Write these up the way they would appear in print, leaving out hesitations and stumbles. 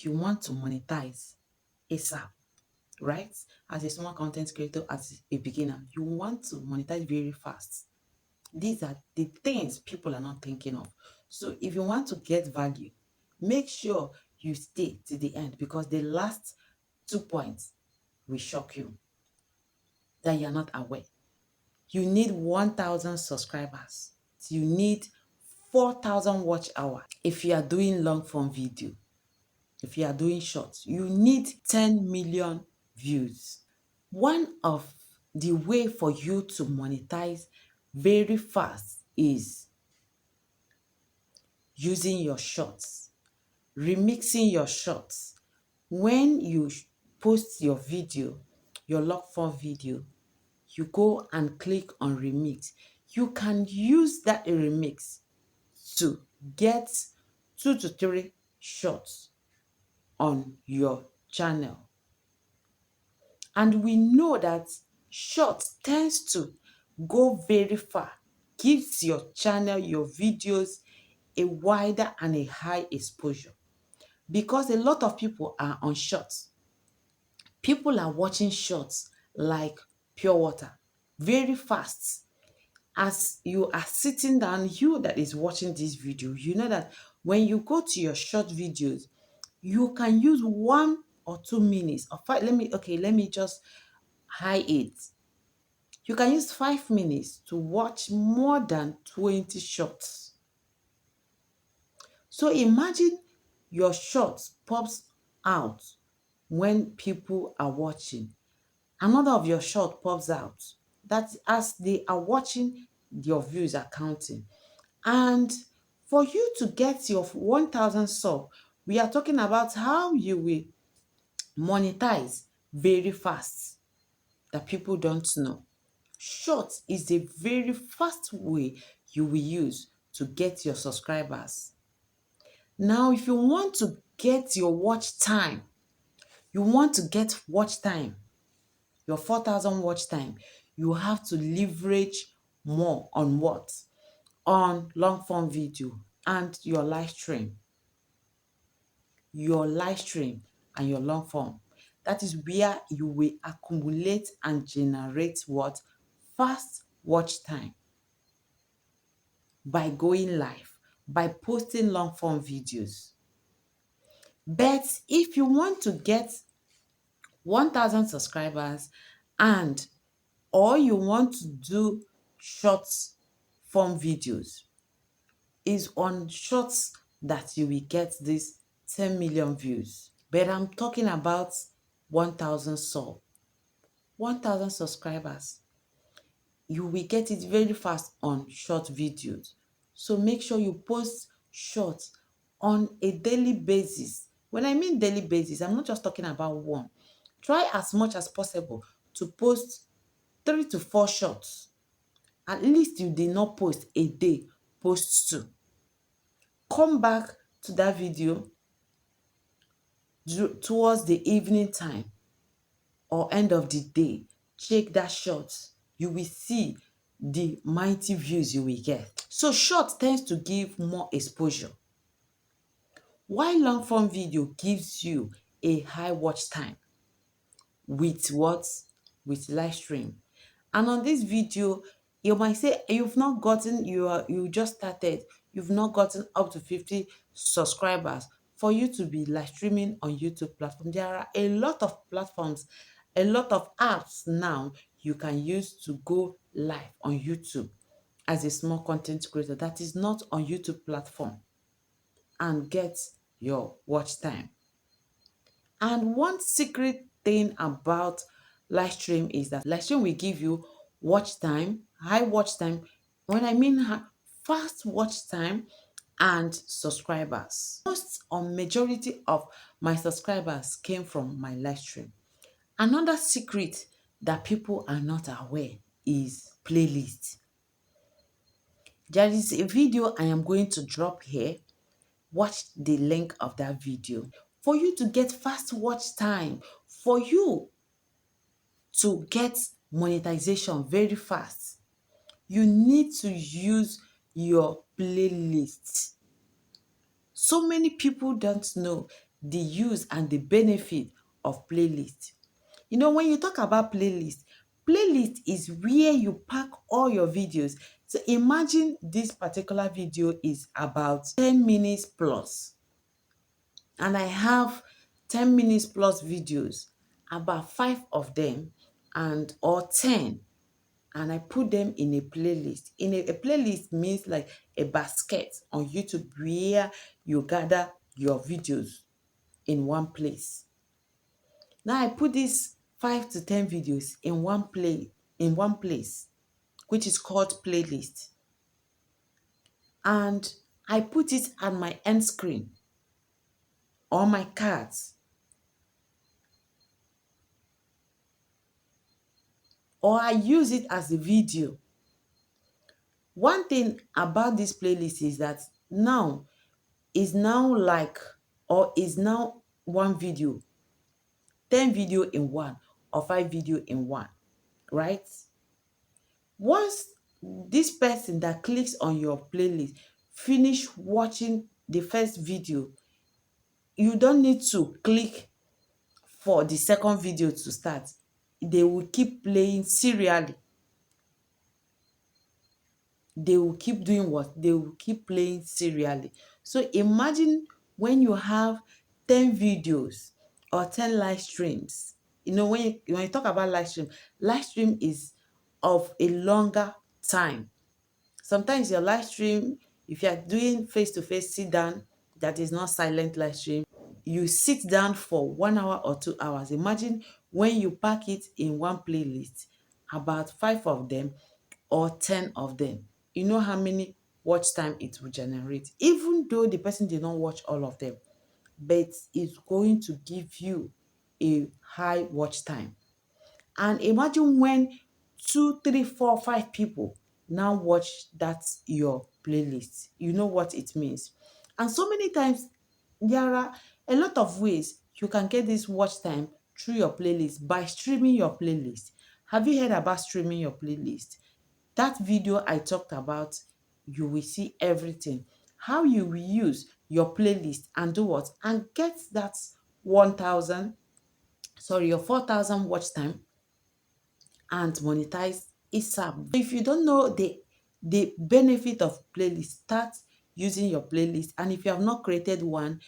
you want to monetize ASAP, right? As a small content creator, as a beginner, you want to monetize very fast. These are the things people are not thinking of. So if you want to get value, make sure you stay to the end, because the last 2 points will shock you that you're not aware. You need 1,000 subscribers. You need 4,000 watch hours. If you are doing long form video, if you are doing shorts, you need 10 million views. One of the way for you to monetize very fast is using your shorts, remixing your shorts. When you post your video, your long form video, you go and click on remix. You can use that remix to get 2 to 3 shots on your channel. And we know that short tends to go very far, gives your channel, your videos a wider and a high exposure, because a lot of people are on shorts. People are watching shorts like pure water, very fast. As you are sitting down, you that is watching this video, you know that when you go to your short videos, you can use 1 or 2 minutes or five. Let me just high it. You can use 5 minutes to watch more than 20 shots. So imagine your shots pops out when people are watching. Another of your shot pops out. That as they are watching, your views are counting. And for you to get your 1,000 sub, we are talking about how you will monetize very fast that people don't know. Short is a very fast way you will use to get your subscribers. Now, if you want to get your watch time, you want to get watch time, your 4,000 watch time, you have to leverage more on what? On long form video and your live stream. Your live stream and your long form. That is where you will accumulate and generate what? Fast watch time by going live, by posting long form videos. But if you want to get 1,000 subscribers and or you want to do short form videos, is on shorts that you will get this 10 million views. But I'm talking about 1,000 sub, 1,000 subscribers. You will get it very fast on short videos. So make sure you post shorts on a daily basis. When I mean daily basis, I'm not just talking about one. Try as much as possible to post 3 to 4 shorts. At least you did not post a day, post 2. Come back to that video towards the evening time or end of the day. Check that short. You will see the mighty views you will get. So short tends to give more exposure, while long form video gives you a high watch time with what? With live stream. And on this video, you might say you've not gotten, you just started, you've not gotten up to 50 subscribers for you to be live streaming on YouTube platform. There are a lot of platforms, a lot of apps now you can use to go live on YouTube as a small content creator that is not on YouTube platform and get your watch time. And one secret thing about live stream is that live stream will give you watch time, high watch time. When I mean fast watch time and subscribers. Most or majority of my subscribers came from my live stream. Another secret that people are not aware is playlist. There is a video I am going to drop here. Watch the link of that video for you to get fast watch time, for you to get monetization very fast. You need to use your playlist. So many people don't know the use and the benefit of playlist. When you talk about playlist is where you pack all your videos. So imagine this particular video is about 10 minutes plus, and I have 10 minutes plus videos, about 5 of them and or 10, and I put them in a playlist. A playlist means like a basket on YouTube where you gather your videos in one place. Now I put these 5 to 10 videos in one place, which is called playlist. And I put it on my end screen or my cards, or I use it as a video. One thing about this playlist is that now is now like or is now one video, 10 video in one or 5 video in one, right? Once this person that clicks on your playlist finish watching the first video, you don't need to click for the second video to start. They will keep playing serially. They will keep doing what? They will keep playing serially. So imagine when you have 10 videos or 10 live streams. When you talk about live stream is of a longer time. Sometimes your live stream, if you are doing face-to-face sit down, that is not silent live stream, you sit down for 1 hour or 2 hours. Imagine when you pack it in one playlist, about 5 of them or 10 of them. You know how many watch time it will generate, even though the person did not watch all of them, but it's going to give you a high watch time. And imagine when 2, 3, 4, 5 people now watch that your playlist. You know what it means. And so many times there are a lot of ways you can get this watch time through your playlist by streaming your playlist. Have you heard about streaming your playlist? That video I talked about, you will see everything. How you will use your playlist and do what? And get that 4,000 watch time and monetize ASAP. So if you don't know the benefit of playlist, start using your playlist. And if you have not created one,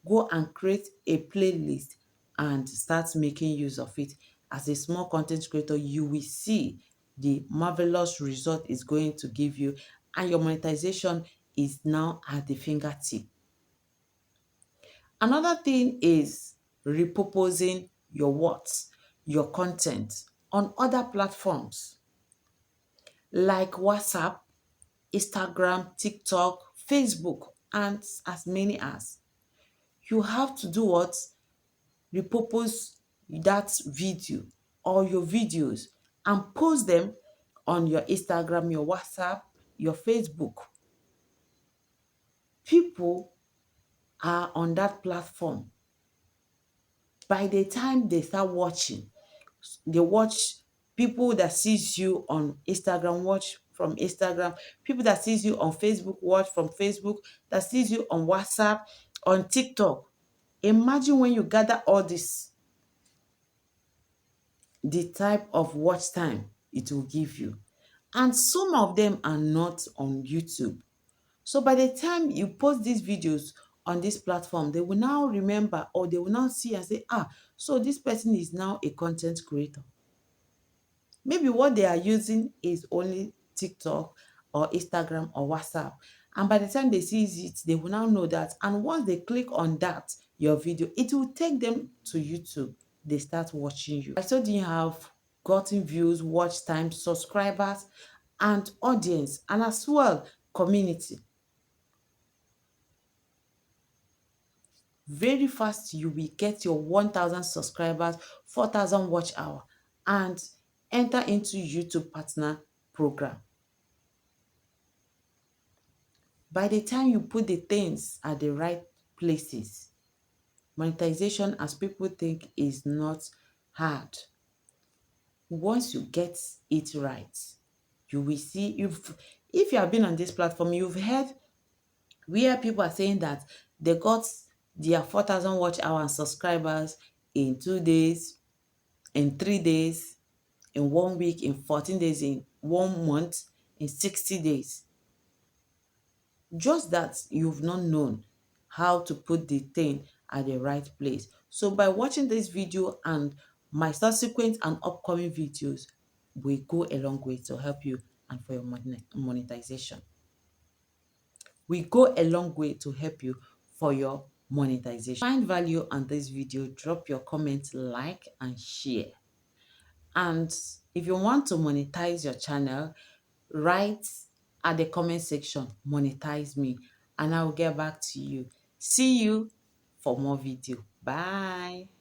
go and create a playlist and start making use of it. As a small content creator, you will see the marvelous result it's going to give you, and your monetization is now at the fingertip. Another thing is repurposing your words, your content on other platforms like WhatsApp, Instagram, TikTok, Facebook, and as many as. You have to do what? Repurpose that video or your videos and post them on your Instagram, your WhatsApp, your Facebook. People are on that platform. By the time they start watching, they watch. People that sees you on Instagram watch from Instagram. People that sees you on Facebook watch from Facebook. That sees you on WhatsApp, on TikTok. Imagine when you gather all this, the type of watch time it will give you. And some of them are not on YouTube. So by the time you post these videos on this platform, they will now remember, or they will now see and say, so this person is now a content creator. Maybe what they are using is only TikTok or Instagram or WhatsApp. And by the time they see it, they will now know that. And once they click on that, your video, it will take them to YouTube. They start watching you. I told you have gotten views, watch time, subscribers, and audience, and as well, community. Very fast, you will get your 1,000 subscribers, 4,000 watch hour, and enter into YouTube partner program. By the time you put the things at the right places, monetization, as people think, is not hard. Once you get it right, you will see. If you have been on this platform, you've heard where people are saying that they got their 4,000 watch hour and subscribers in 2 days, in 3 days, in 1 week, in 14 days, in 1 month, in 60 days. Just that you've not known how to put the thing at the right place. So by watching this video and my subsequent and upcoming videos, will go a long way to help you and for your monetization. We go a long way to help you for your monetization. Find value on this video, drop your comment, like and share. And if you want to monetize your channel, write at the comment section, monetize me, and I will get back to you. See you for more video. Bye.